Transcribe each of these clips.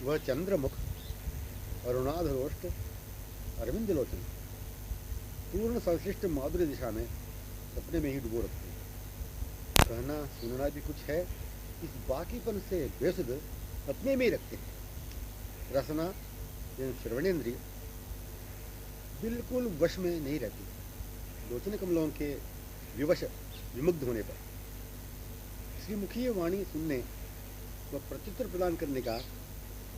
वह चंद्रमुख, अरुणाधरोष्ट, अरविंद लोचन पूर्ण संश्लिष्ट माधुर्य दिशा में अपने में ही डुबो रखते हैं। कहना सुनना भी कुछ है, इस बाकीपन से बेसुध अपने में ही रखते हैं। रसना एवं श्रवणेन्द्रिय बिल्कुल वश में नहीं रहती। लोचन कमलों के विवश विमुग्ध होने पर श्रीमुखी वाणी सुनने व प्रत्युत्तर प्रदान करने का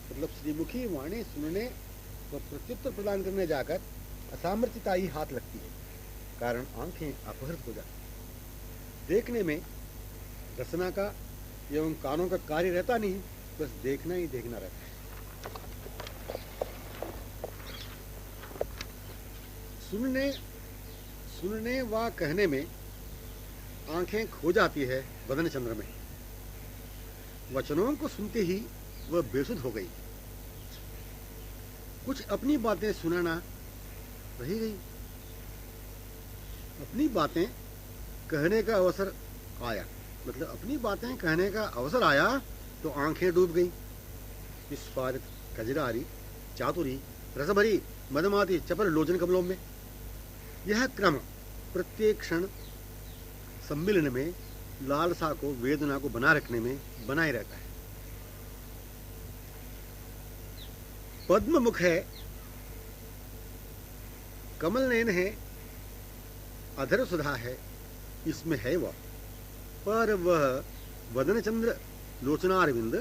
मतलब श्रीमुखी वाणी सुनने व प्रत्युत्तर प्रदान करने जाकर असामर्थ्यता ही हाथ लगती है, कारण आंखें अपहृत हो जाती। देखने में रसना का एवं कानों का कार्य रहता नहीं, बस देखना ही देखना रहता है। सुनने व कहने में आंखें खो जाती है बदन चंद्र में। वचनों को सुनते ही वह बेसुध हो गई। कुछ अपनी बातें सुनाना रही गई। अपनी बातें कहने का अवसर आया, मतलब अपनी बातें कहने का अवसर आया तो आंखें डूब गई। विस्फारित, कजरारी, चातुरी, रसभरी, मदमाती चपल लोचन कमलों में यह क्रम प्रत्येक क्षण सम्मिलन में लालसा को, वेदना को बना रखने में बनाए रहता है। पद्म मुख है, कमल नयन है, अधर सुधा है, इसमें है वह, पर वह वदन चंद्र, लोचनारविंद,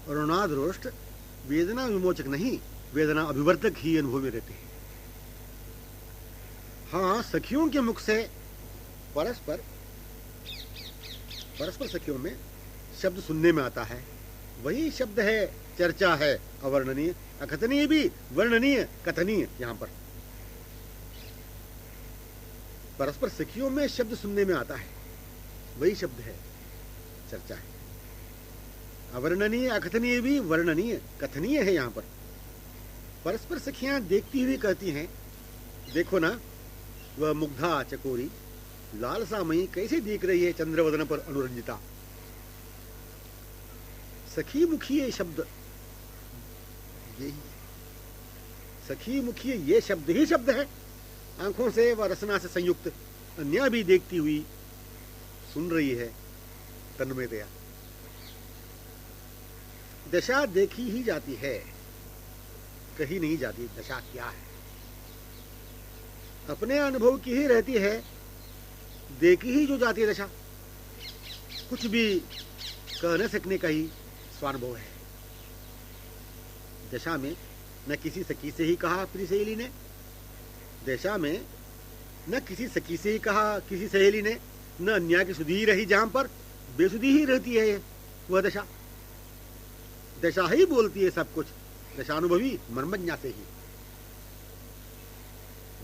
अरुणाधरोष्ट वेदना विमोचक नहीं, वेदना अभिवर्तक ही अनुभव में रहते हैं। हाँ, सखियों के मुख से परस्पर सखियों में शब्द सुनने में आता है। वही शब्द है, चर्चा है, अवर्णनीय, अकथनीय भी, वर्णनीय, कथनीय। यहां पर परस्पर सखियों में शब्द सुनने में आता है, वही शब्द है, चर्चा है। अवर्णनीय, अकथनीय भी, वर्णनीय, कथनीय है। यहां पर परस्पर सखियां देखती हुई कहती हैं, देखो ना वह मुग्धा चकोरी लालसामयी कैसे दिख रही है चंद्रवदन पर अनुरंजिता। सखी मुखी शब्द यही है, सखी मुखी ये शब्द ही शब्द है। आंखों से व रसना से संयुक्त अन्य भी देखती हुई सुन रही है तन्मयतया। दशा देखी ही जाती है, कही नहीं जाती दशा क्या है। अपने अनुभव की ही रहती है, देखी ही जो जाती है दशा। कुछ भी कह न सकने का ही स्वानुभव है। दशा में न किसी सखी से ही कहा प्रिय सहेली ने, दशा में न किसी सखी से ही कहा किसी सहेली ने, न अन्य की सुधी रही, जहां पर बेसुधी ही रहती है वह दशा। दशा ही बोलती है सब कुछ, दशानुभवी मर्मज्ञा से ही।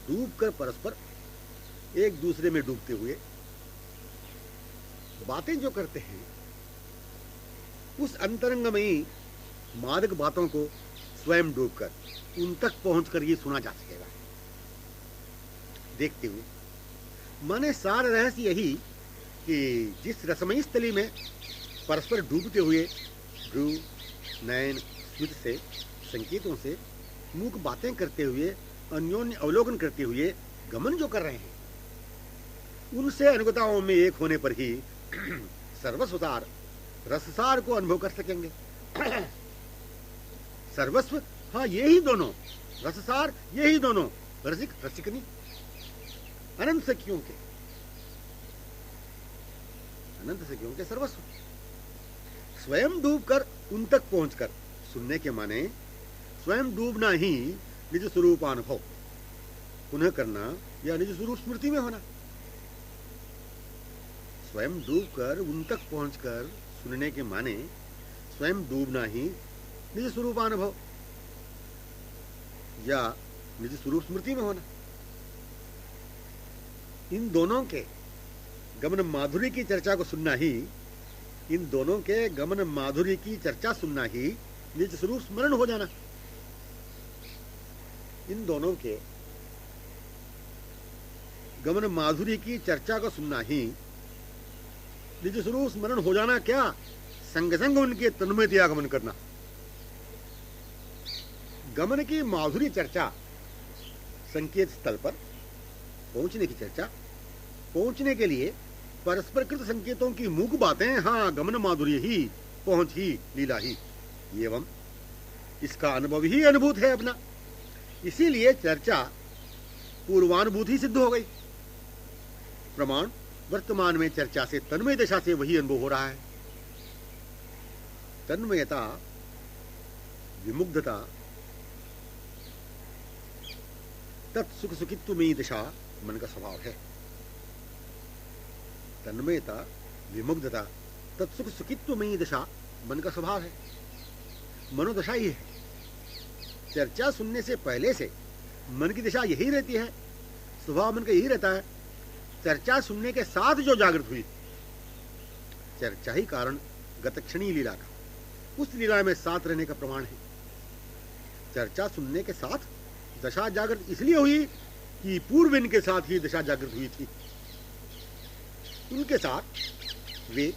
डूब कर परस्पर एक दूसरे में डूबते हुए बातें जो करते हैं, उस अंतरंगमयी मादक बातों को स्वयं डूबकर उन तक पहुंचकर ये सुना जा सकेगा देखते हुए। माने सार रहस्य यही कि जिस रसमयी स्थली में परस्पर डूबते हुए भ्रू, नयन, स्मित से, संकेतों से, मूक बातें करते हुए, अन्योन्य अवलोकन करते हुए गमन जो कर रहे हैं, उनसे अनुगताओं में एक होने पर ही सर्वस्वसार रससार को अनुभव कर सकेंगे। सर्वस्व, हाँ ये ही दोनों, रससार ये ही दोनों, रसिक रसिकनी, अनंत सखियों के सर्वस्व। स्वयं डूबकर उन तक पहुंचकर सुनने के माने स्वयं डूबना ही निज स्वरूपानुभव पुनः करना या निज स्वरूप स्मृति में होना। स्वयं डूबकर उन तक पहुंचकर सुनने के माने स्वयं डूबना ही निज स्वरूपानुभव या निज स्वरूप स्मृति में होना। इन दोनों के गमन माधुरी की चर्चा को सुनना ही, इन दोनों के गमन माधुरी की चर्चा सुनना ही निज स्वरूप स्मरण हो जाना। इन दोनों के गमन माधुरी की चर्चा को सुनना ही निज स्वरूप स्मरण हो जाना। क्या? संग संग उनके तन्मयतया गमन करना। गमन की माधुरी चर्चा, संकेत स्थल पर पहुंचने की चर्चा, पहुंचने के लिए परस्पर कृत संकेतों की मूक बातें, हाँ गमन माधुर्य ही, पहुंच ही, लीला ही, एवं इसका अनुभव ही अनुभूत है अपना। इसीलिए चर्चा पूर्वानुभूत ही सिद्ध हो गई। प्रमाण वर्तमान में चर्चा से तन्मय दशा से वही अनुभव हो रहा है। तन्मयता, विमुग्धता, तत्सुख सुखित्वमयी दशा मन का स्वभाव है। तन्मयता, विमुग्धता, तत्सुख सुखित्वमयी दशा मन का स्वभाव है, मनोदशा ही है। चर्चा सुनने से पहले से मन की दशा यही रहती है, स्वभाव मन का यही रहता है। चर्चा सुनने के साथ जो जागृत हुई, चर्चा ही कारण गतक्षणी लीला का, उस लीला में साथ रहने का प्रमाण है। चर्चा सुनने के साथ दशा जागृत इसलिए हुई कि पूर्व इनके साथ ही दशा जागृत हुई थी। उनके साथ वे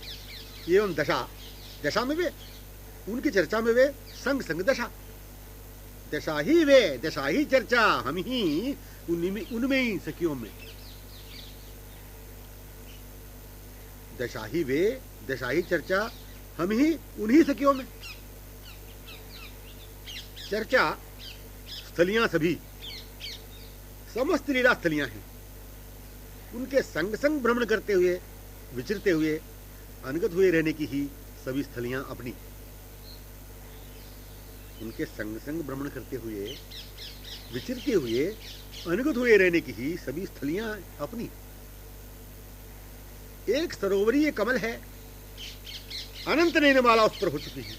एवं दशा में वे, उनकी चर्चा में वे संग संग दशा, दशा ही वे, दशा ही चर्चा, हम ही उनमें ही सखियों में। दशा ही वे, दशा ही चर्चा, हम ही उन्हीं सखियों में। चर्चा स्थलियां सभी, समस्त लीला स्थलियां हैं। उनके संग संग भ्रमण करते हुए, विचरते हुए, अनगत हुए रहने की ही सभी स्थलियां अपनी। उनके संग संग भ्रमण करते हुए, विचरते हुए, अनगत हुए रहने की ही सभी स्थलियां अपनी। एक सरोवरीय कमल है, अनंत नैनमाला उस पर हो चुकी है।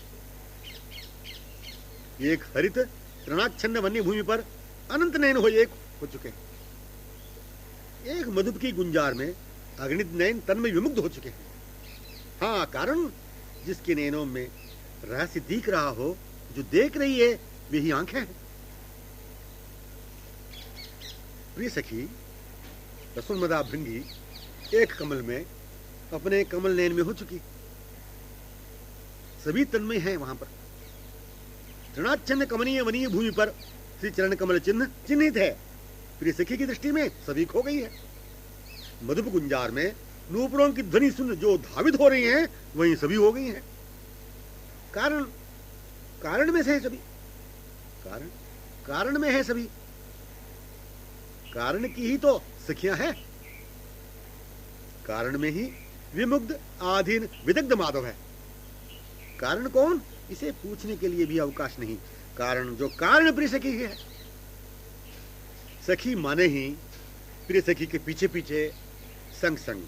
एक हरित तृणाच्छन्न वन्य भूमि पर अनंत नयन हो चुके हैं। एक मधुप की गुंजार में अगणित नयन तन्मय विमुग्ध हो चुके हैं। हाँ, कारण जिसके नयनों में रहस्य दिख रहा हो, जो देख रही है, वे ही आंखें हैं। प्रिय सखी रसुलमदा भृंगी एक कमल में, अपने कमल नयन में हो चुकी, सभी तन्मय हैं वहां पर। तृणाच्छन्न कमनीय वनीय भूमि पर श्री चरण कमल चिन्ह चिन्हित है। प्रिय सखी की दृष्टि में सभी खो गई है। मधुप गुंजार में नूपुरों की ध्वनि सुन जो धावित हो रही हैं, वहीं सभी हो गई हैं। कारण में से है सभी, कारण में है सभी, कारण की ही तो सखियां हैं। कारण में ही विमुग्ध आधीन विदग्ध माधव है। कारण कौन, इसे पूछने के लिए भी अवकाश नहीं। कारण जो कारण प्रिय सखी है। सखी माने ही प्रिय सखी के पीछे पीछे, संग संग।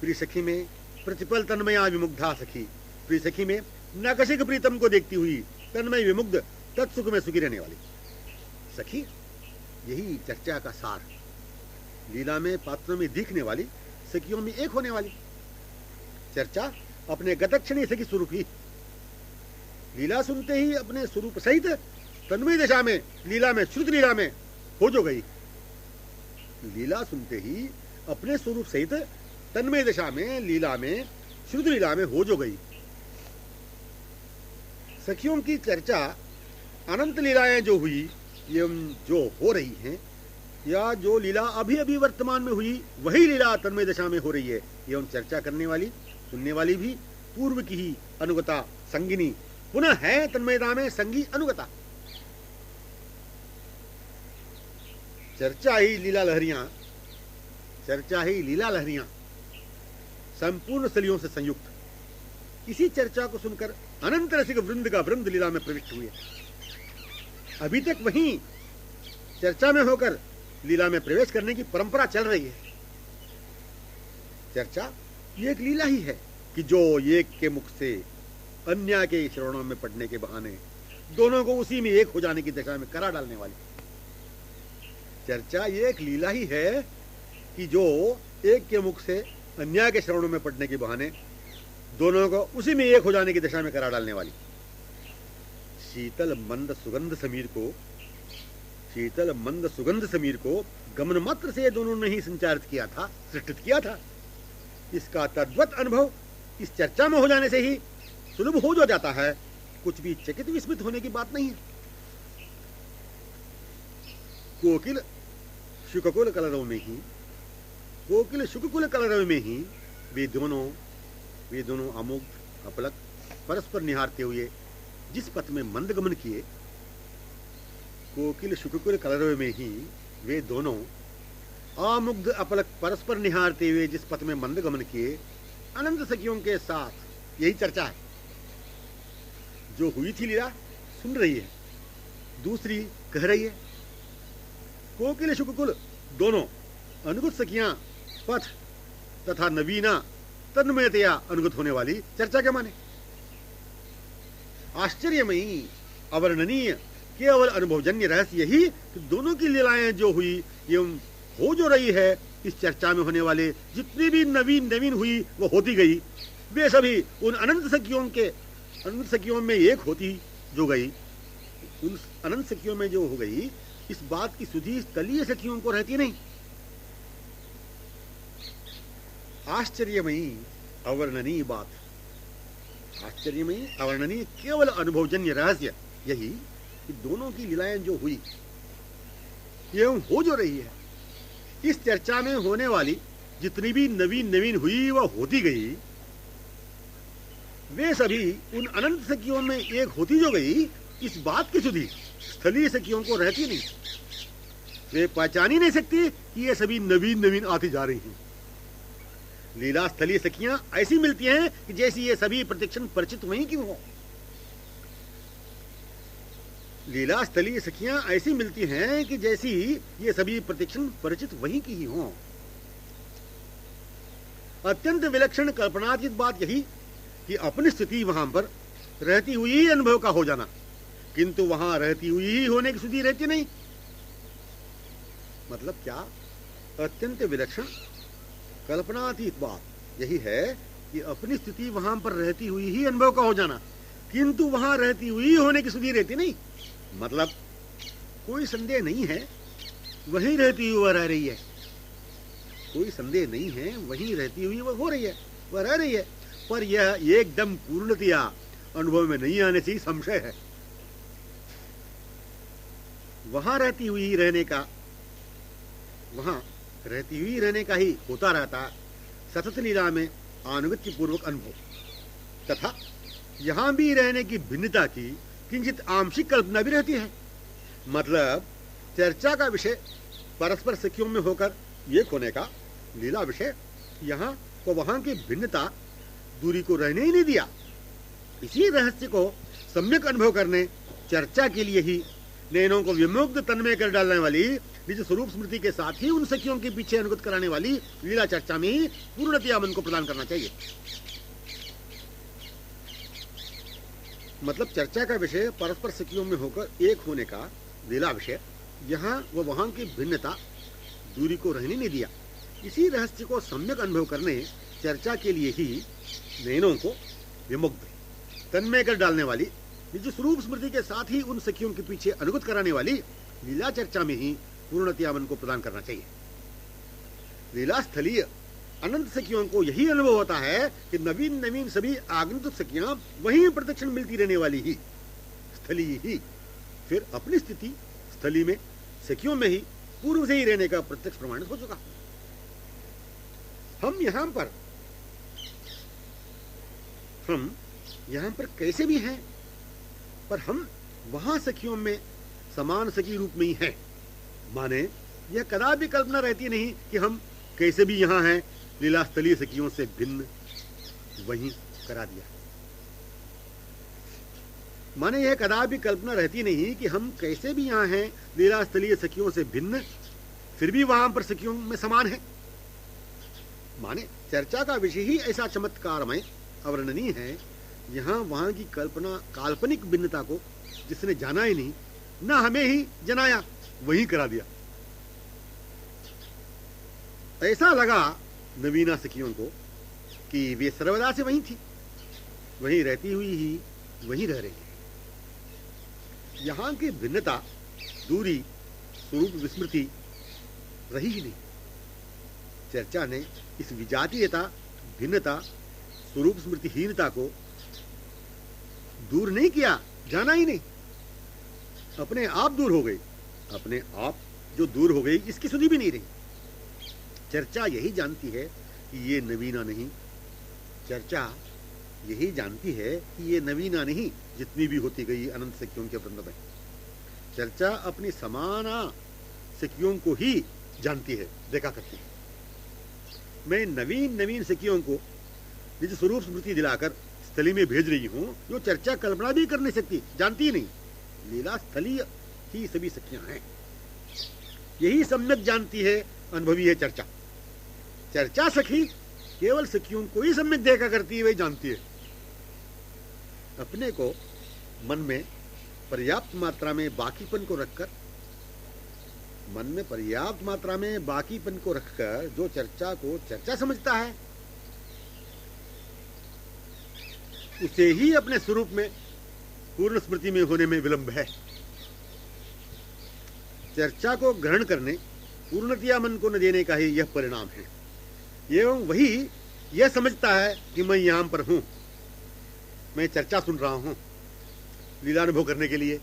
प्रिय सखी में प्रतिपल तन्मया विमुग्धा सखी, प्रिय सखी में नकशिक प्रीतम को देखती हुई तन्मय विमुग्ध तत्सुख में सुखी रहने वाली सखी, यही चर्चा का सार। लीला में पात्रों में दिखने वाली, सखियों में एक होने वाली। चर्चा अपने गतक्षणी सखी स्वरूप ही, लीला सुनते ही अपने स्वरूप सहित तन्मय दशा में, लीला में, श्रुत लीला में हो जो गई। लीला सुनते ही अपने स्वरूप सहित तन्मय दशा में, लीला में, श्रुत लीला में हो जो गई। सखियों की चर्चा अनंत लीलाएं जो हुई एवं जो हो रही हैं, या जो लीला अभी अभी वर्तमान में हुई, वही लीला तन्मय दशा में हो रही है। एवं चर्चा करने वाली, सुनने वाली भी पूर्व की ही अनुगता संगिनी पुनः है तन्मयता में संगी अनुगता। चर्चा ही लीला लहरियां, चर्चा ही लीला लहरियां संपूर्ण सलियों से संयुक्त। इसी चर्चा को सुनकर अनंत रसिक वृंद का वृंद लीला में प्रविष्ट हुए। अभी तक वहीं चर्चा में होकर लीला में प्रवेश करने की परंपरा चल रही है। चर्चा ये एक लीला ही है कि जो एक के मुख से अन्य के श्रवणों में पड़ने के बहाने दोनों को उसी में एक हो जाने की दशा में करा डालने वाली। चर्चा ये एक लीला ही है कि जो एक के मुख से अन्य के श्रवणों में पड़ने के बहाने दोनों को उसी में एक हो जाने की दशा में करा डालने वाली। शीतल मंद सुगंध समीर को गमन मात्र से दोनों ने ही संचारित किया था, सृष्टित किया था। इसका तद्वत अनुभव इस चर्चा में हो जाने से ही सुलभ हो जो जाता है। कुछ भी चकित विस्मित होने की बात नहीं है। कोकिल शुककुल कलरव में ही, कोकिल शुककुल कलरव में ही वे दोनों अमुग्ध अपलक परस्पर निहारते हुए जिस पथ में मंदगमन किए, कोकिल शुककुल कलरव में ही वे दोनों अमुग्ध अपलक परस्पर निहारते हुए जिस पथ में मंदगमन किए, अनंत सखियों के साथ यही चर्चा है। जो हुई थी लीला सुन रही है, दूसरी कह रही है। कोकिल शुककुल दोनों अनुगत सखियां पथ तथा नवीना तन्मयतया अनुगत होने वाली चर्चा के माने। आश्चर्यमयी अवर्णनीय केवल अनुभवजन्य रहस्य यही कि दोनों की लीलाएं जो हुई एवं हो जो रही है, इस चर्चा में होने वाले जितनी भी नवीन हुई वो होती गई, वे सभी उन अनंत सखियों में एक होती जो गई, उन अनंत सखियों में जो हो गई, इस बात की सुधि तलीय सखियों को रहती नहीं। आश्चर्यमयी अवर्णनीय बात, आश्चर्यमयी अवर्णनीय केवल अनुभवजन्य रहस्य यही कि दोनों की लीलाएं जो हुई एवं हो जो रही है, इस चर्चा में होने वाली जितनी भी नवीन हुई वह होती गई, वे सभी उन अनंत सखियों में एक होती जो गई, इस बात की सुधि स्थलीय सखियों को रहती नहीं। वे पहचान ही नहीं सकती कि ये सभी नवीन आती जा रही हैं। लीला स्थलीय सखियां ऐसी मिलती हैं कि जैसी ये सभी प्रतिक्षण परिचित वहीं की हो। लीला स्थलीय सखियां ऐसी मिलती हैं कि जैसी ये सभी प्रतिक्षण परिचित वहीं की ही हो। अत्यंत विलक्षण कल्पनातीत बात यही कि अपनी स्थिति वहां पर रहती हुई ही अनुभव का हो जाना, किंतु वहां रहती हुई ही होने की स्थिति रहती नहीं। मतलब क्या? अत्यंत विलक्षण कल्पनातीत बात यही है कि अपनी स्थिति वहां पर रहती हुई ही अनुभव का हो जाना, किंतु वहां रहती हुई होने की स्थिति रहती नहीं। मतलब कोई संदेह नहीं है वहीं रहती हुई वह रह रही है, कोई संदेह नहीं है वहीं रहती हुई वह हो रही है, वह रह रही है, पर यह एकदम पूर्णतया अनुभव में नहीं आने से ही संशय है। वहां रहती हुई रहने का ही होता रहता सतत लीला में अनुगत्य पूर्वक अनुभव, तथा यहां भी रहने की भिन्नता की किंचित आंशिक कल्पना भी रहती है। मतलब चर्चा का विषय परस्पर सखियों में होकर एक होने का, लीला विषय यहां को वहां की भिन्नता दूरी को रहने ही नहीं दिया। इसी रहस्य को सम्यक अनुभव करने चर्चा के लिए ही नयनों को विमुग्ध तन्मय कर डालने वाली निज स्वरूप स्मृति के साथ ही उन सखियों के पीछे अनुगत कराने वाली लीला चर्चा में ही पूर्णतया मन को प्रदान करना चाहिए। मतलब चर्चा का विषय परस्पर सखियों में होकर एक होने का लीला विषय यहाँ व वहां की भिन्नता दूरी को रहने नहीं दिया। इसी रहस्य को सम्यक अनुभव करने चर्चा के लिए ही नयनों को विमुग्ध तन्मय कर डालने वाली निज स्वरूप स्मृति के साथ ही उन सखियों के पीछे अनुगत कराने वाली लीला चर्चा में ही पूर्णतया मन को प्रदान करना चाहिए। लीला स्थलीय अनंत सखियों को यही अनुभव होता है कि नवीन सभी आगंतुक सखियां वहीं प्रतिक्षण मिलती रहने वाली ही स्थलीय ही फिर अपनी स्थिति स्थली में सखियों में ही पूर्व से ही रहने का प्रत्यक्ष प्रमाणित हो चुका। हम यहां पर कैसे भी हैं, पर हम वहां सखियों में समान सखी रूप में ही हैं। माने यह कदापि कल्पना रहती नहीं कि हम कैसे भी यहां हैं, लीला स्थलीय सखियों से भिन्न वहीं करा दिया। माने यह कदापि कल्पना रहती नहीं कि हम कैसे भी यहां हैं, लीला स्थलीय सखियों से भिन्न, फिर भी वहां पर सखियों में समान है। माने चर्चा का विषय ही ऐसा चमत्कारमय अवर्णनीय है, यहां वहां की कल्पना काल्पनिक भिन्नता को जिसने जाना ही नहीं, न हमें ही जनाया, वहीं करा दिया। ऐसा लगा नवीना सखियों को कि वे सर्वदा से वहीं थी, वहीं रहती हुई ही वहीं रह रही है। यहां की भिन्नता दूरी स्वरूप विस्मृति रही ही नहीं। चर्चा ने इस विजातीयता भिन्नता स्वरूप स्मृतिहीनता को दूर नहीं किया, जाना ही नहीं, अपने आप दूर हो गई, अपने आप जो दूर हो गई, इसकी सुधी भी नहीं रही। चर्चा यही जानती है कि ये नवीना नहीं, चर्चा यही जानती है कि ये नवीना नहीं, जितनी भी होती गई अनंत सखियों के वृंद में। चर्चा अपनी समाना सखियों को ही जानती है, देखा करती है। मैं नवीन नवीन सखियों को निज स्वरूप स्मृति दिलाकर स्थली में भेज रही हूं, जो चर्चा कल्पना भी कर नहीं सकती, जानती ही नहीं। लीला स्थलीय ही सभी सखियां हैं, यही सम्यक जानती है, अनुभवी है चर्चा। चर्चा सखी केवल सखियों को ही सम्यक देखा करती है, वही जानती है। अपने को मन में पर्याप्त मात्रा में बाकीपन को रखकर, मन में पर्याप्त मात्रा में बाकीपन को रखकर जो चर्चा को चर्चा समझता है, उसे ही अपने स्वरूप में पूर्ण स्मृति में होने में विलंब है। चर्चा को ग्रहण करने, पूर्णतया मन को न देने का ही यह परिणाम है। एवं वही यह समझता है कि मैं यहां पर हूं, मैं चर्चा सुन रहा हूं लीलानुभव करने के लिए।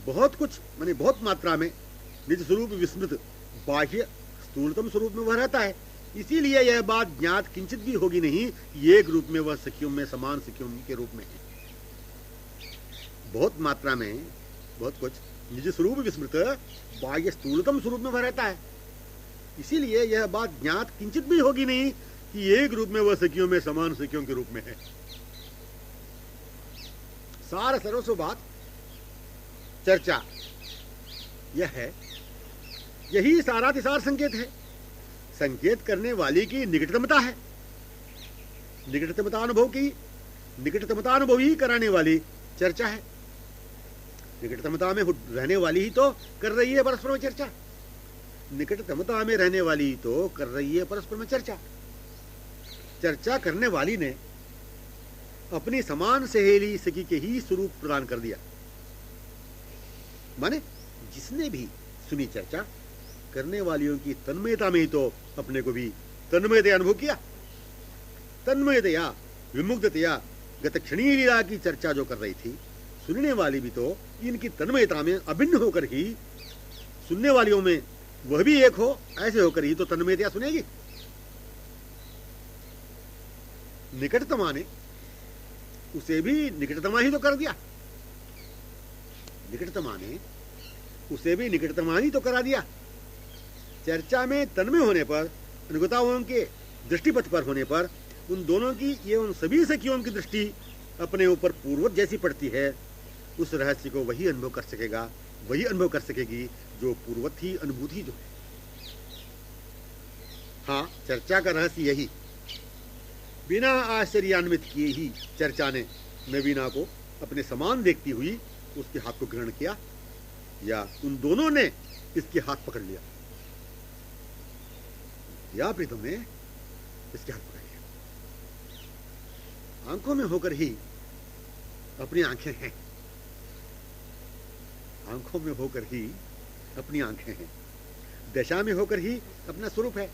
बहुत कुछ माने बहुत मात्रा में निज स्वरूप विस्मृत बाह्य स्थूलतम स्वरूप में वह रहता है। इसीलिए यह बात ज्ञात किंचित भी होगी नहीं कि एक रूप में वह सखियों में समान सखियों के रूप में है। बहुत मात्रा में बहुत कुछ निज स्वरूप विस्मृत बाह्य स्थूलतम स्वरूप में वह रहता है। इसीलिए यह बात ज्ञात किंचित भी होगी नहीं कि एक रूप में वह सखियों में समान सखियों के रूप में है। सार सर्वस्व बात चर्चा यह है, यही सारातिसार संकेत है। संकेत करने वाली की निकटतमता है, निकटतमता अनुभव ही कराने वाली चर्चा है। निकटतमता में रहने वाली ही तो कर रही है परस्पर में चर्चा, निकटतमता में रहने वाली तो कर रही है परस्पर में चर्चा। चर्चा करने वाली ने अपनी समान सहेली सखी के ही स्वरूप प्रदान कर दिया। माने जिसने भी सुनी चर्चा करने वालियों की तन्मयता में ही तो अपने को भी तन्मयतया अनुभव किया। तन्मयतया विमुग्धतया गत क्षणीय लीला की चर्चा जो कर रही थी, सुनने वाली भी तो इनकी तन्मयता में अभिन्न होकर ही, सुनने वालियों में वह भी एक हो, ऐसे होकर ही तो तन्मयतया सुनेगी। निकटतमा ने उसे भी निकटतमा ही तो कर दिया, निकटतमा ने उसे भी निकटतमा ही तो करा दिया। चर्चा में तन्मय होने पर, अनुगताओं के दृष्टिपथ पर होने पर, उन दोनों की एवं सभी सखियों की दृष्टि अपने ऊपर पूर्ववत जैसी पड़ती है। उस रहस्य को वही अनुभव कर सकेगा, वही अनुभव कर सकेगी जो पूर्ववत ही अनुभूति जो है। हाँ, चर्चा का रहस्य यही, बिना आश्चर्यान्वित किए ही चर्चा ने नवीना को अपने समान देखती हुई उसके हाथ को ग्रहण किया, या उन दोनों ने इसके हाथ पकड़ लिया, या प्रीतम ने इसके हाथ पकड़ लिया। आंखों में होकर ही अपनी आंखें हैं, आंखों में होकर ही अपनी आंखें हैं, दशा में होकर ही अपना स्वरूप है।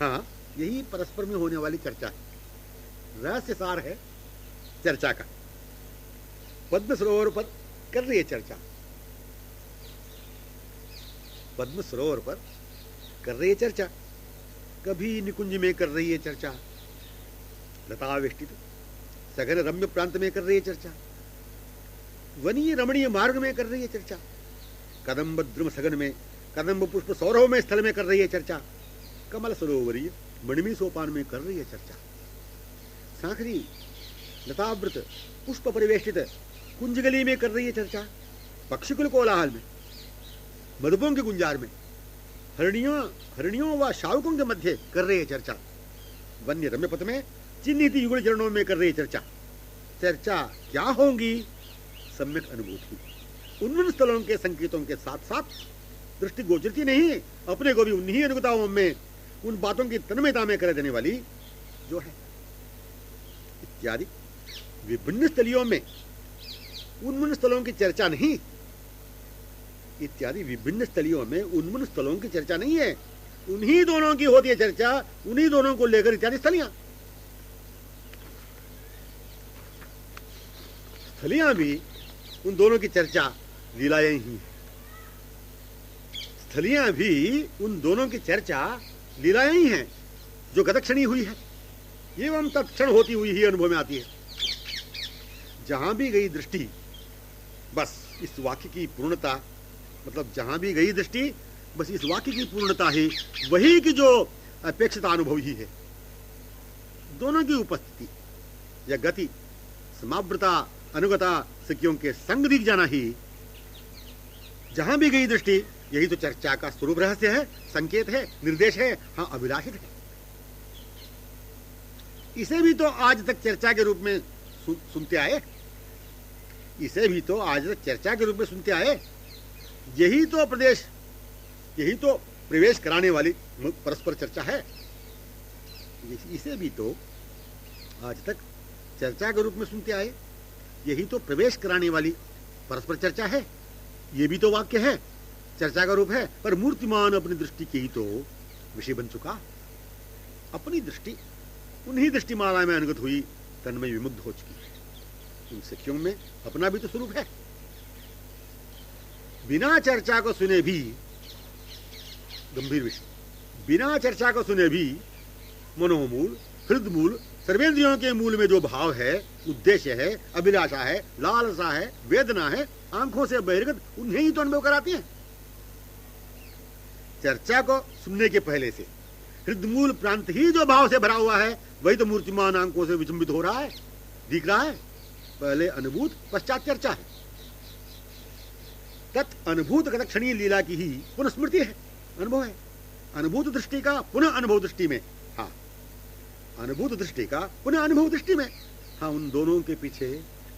हाँ, यही परस्पर में होने वाली चर्चा है, रहस्य सार है चर्चा का। पद्म सरोवर पर कर रही है चर्चा, पद्म सरोवर पर कर रही है चर्चा, कभी निकुंज में कर रही है चर्चा, लतावेष्टित सघन रम्य प्रांत में कर रही है चर्चा, वनीय रमणीय मार्ग में कर रही है चर्चा, कदम्ब द्रुम सघन में, कदम्ब पुष्प सौरभ में स्थल में कर रही है चर्चा, कमल सरोवरीय मणिमी सोपान में कर रही है चर्चा, सांखरी लतावृत पुष्प परिवेष्टित कुंजगली में कर रही है चर्चा, पक्षिकुल कोलाहल में, मधुपों के गुंजार में, हरिणियों व शावकों के मध्य कर रही है चर्चा, वन्य रम्यपथ में चिन्हित युगल चरणों में कर रही है चर्चा। चर्चा क्या होंगी? सम्यक अनुभूति, उन स्थलों के संकेतों के साथ साथ दृष्टि गोचरती नहीं, अपने को भी उन्हीं अनुगताओं में, उन बातों की तन्मयता में कर देने वाली जो है, इत्यादि विभिन्न स्थलियों में उन्मुन स्थलों की चर्चा नहीं, इत्यादि विभिन्न स्थलियों में उन्मुन स्थलों की चर्चा नहीं है, उन्हीं दोनों की होती है चर्चा, उन्हीं दोनों को लेकर इत्यादि स्थलियां। स्थलियां भी उन दोनों की चर्चा लीलाएं ही है। स्थलियां भी उन दोनों की चर्चा लीलाएं ही हैं जो गतक्षणी हुई है, एवं तत्क्षण होती हुई ही अनुभव में आती है। जहां भी गई दृष्टि, बस इस वाक्य की पूर्णता, मतलब जहां भी गई दृष्टि बस इस वाक्य की पूर्णता ही वही की जो अपेक्षिता अनुभव ही है। दोनों की उपस्थिति या गति, समाव्रता अनुगता सखियों के संग दिख जाना ही जहां भी गई दृष्टि, यही तो चर्चा का स्वरूप रहस्य है, संकेत है, निर्देश है, हां अभिलाषित है। इसे भी तो आज तक चर्चा के रूप में सुनते आए, इसे भी तो आज तक चर्चा के रूप में सुनते आए। यही तो प्रवेश कराने वाली परस्पर चर्चा है। इसे भी तो आज तक चर्चा के रूप में सुनते आए, यही तो प्रवेश कराने वाली परस्पर चर्चा है। ये भी तो वाक्य है, चर्चा का रूप है, पर मूर्तिमान अपनी दृष्टि के ही तो विषय बन चुका। अपनी दृष्टि उन्हीं दृष्टिमाला में अनुगत हुई, तन्मय विमुग्ध हो चुकी है। उन सखियों में अपना भी तो स्वरूप है। बिना चर्चा को सुने भी, गंभीर विषय, बिना चर्चा को सुने भी मनोमूल, हृदमूल, सर्वेंद्रियों के मूल में जो भाव है, उद्देश्य है, अभिलाषा है, लालसा है, वेदना है, आंखों से बहिर्गत, उन्हें ही तो अनुभव कराती हैं। चर्चा को सुनने के पहले से हृदमूल प्रांत ही जो भाव से भरा हुआ है, वही तो मूर्तिमान आंखों से विचंबित हो रहा है, दिख रहा है। पहले अनुभूत, पश्चात चर्चा है। तत् अनुभूत गतक्षणीय लीला की ही पुनः स्मृति है, अनुभव है। अनुभूत दृष्टि का पुनः अनुभव दृष्टि में, हाँ, अनुभूत दृष्टि का पुनः अनुभव दृष्टि में, हाँ, उन दोनों के पीछे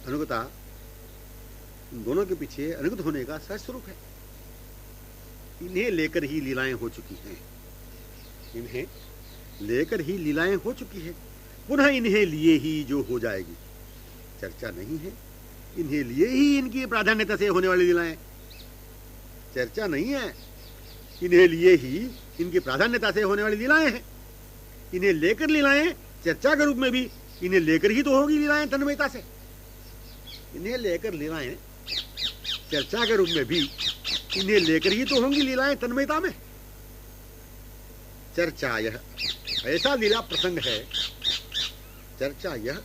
अनुगता, उन दोनों के पीछे अनुगत होने का सहज स्वरूप है। इन्हें लेकर ही लीलाएं हो चुकी हैं, इन्हें लेकर ही लीलाएं हो चुकी है, पुनः इन्हें लिए ही जो हो जाएगी। चर्चा नहीं है, इन्हें लिए ही इनकी प्राधान्यता से होने वाली लीलाएं। चर्चा नहीं है, इन्हें लिए ही इनकी प्राधान्यता से होने वाली लीलाएं हैं। इन्हें लेकर लीलाएं चर्चा के रूप में भी, इन्हें लेकर ही तो होगी लीलाएं तन्मयता से। इन्हें लेकर लीलाएं चर्चा के रूप में भी, इन्हें लेकर ही तो होंगी लीलाएं तन्मयता में। चर्चा यह ऐसा लीला प्रसंग है, चर्चा यह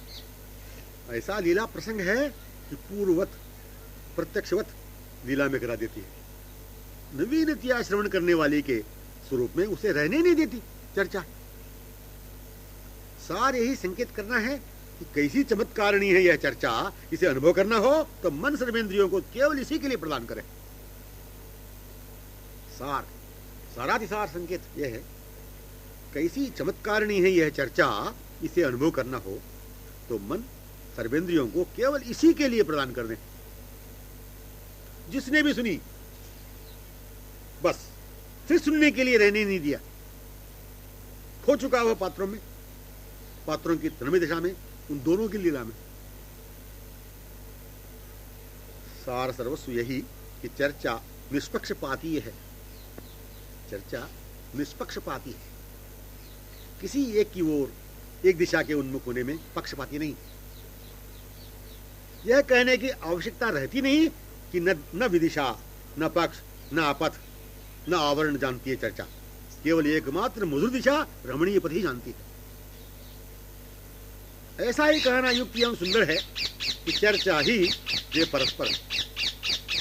ऐसा लीला प्रसंग है कि पूर्ववत प्रत्यक्षवत लीला में करा देती है। नवीनतया श्रवण करने वाले के स्वरूप में उसे रहने नहीं देती चर्चा। सार यही संकेत करना है कि कैसी चमत्कारिणी है यह चर्चा। इसे अनुभव करना हो तो मन सर्वेंद्रियों को केवल इसी के लिए प्रदान करें। सार, सारातिसार संकेत यह है, कैसी चमत्कारिणी है यह चर्चा। इसे अनुभव करना हो तो मन सर्वेंद्रियों को केवल इसी के लिए प्रदान कर दें। जिसने भी सुनी, बस फिर सुनने के लिए रहने नहीं दिया। खो चुका हुआ पात्रों में, पात्रों की तन्मय दिशा में, उन दोनों की लीला में। सार सर्वस्व यही कि चर्चा निष्पक्षपाती है। चर्चा निष्पक्षपाती है, किसी एक की ओर, एक दिशा के उन्मुख होने में पक्षपाती नहीं। यह कहने की आवश्यकता रहती नहीं कि न विदिशा, न पक्ष, न आपथ, न आवरण जानती है चर्चा। केवल एकमात्र मधुर दिशा, रमणीय पथ ही जानती है। ऐसा ही कहना युक्त एवं सुंदर है कि चर्चा ही वे परस्पर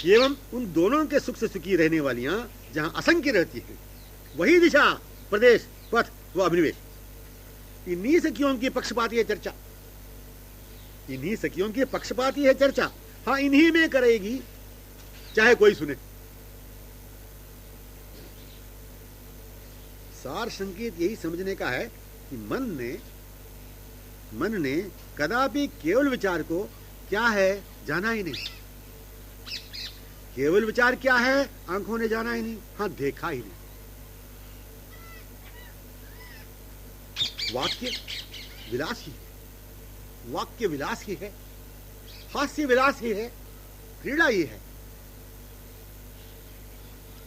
एवं उन दोनों के सुख से सुखी रहने वालियां जहां असंख्य रहती है, वही दिशा, प्रदेश, पथ व अभिनिवेश। इन्हीं सखियों की पक्षपाती है चर्चा, इन्हीं सखियों की पक्षपाती है चर्चा। हाँ, इन्हीं में करेगी चाहे कोई सुने। सार संकेत यही समझने का है कि मन ने कदापि केवल विचार को क्या है जाना ही नहीं। केवल विचार क्या है आंखों ने जाना ही नहीं, हाँ देखा ही नहीं। वाक्य विलास ही है, वाक्य विलास ही है, हास्य विलास ही है, क्रीड़ा ही है।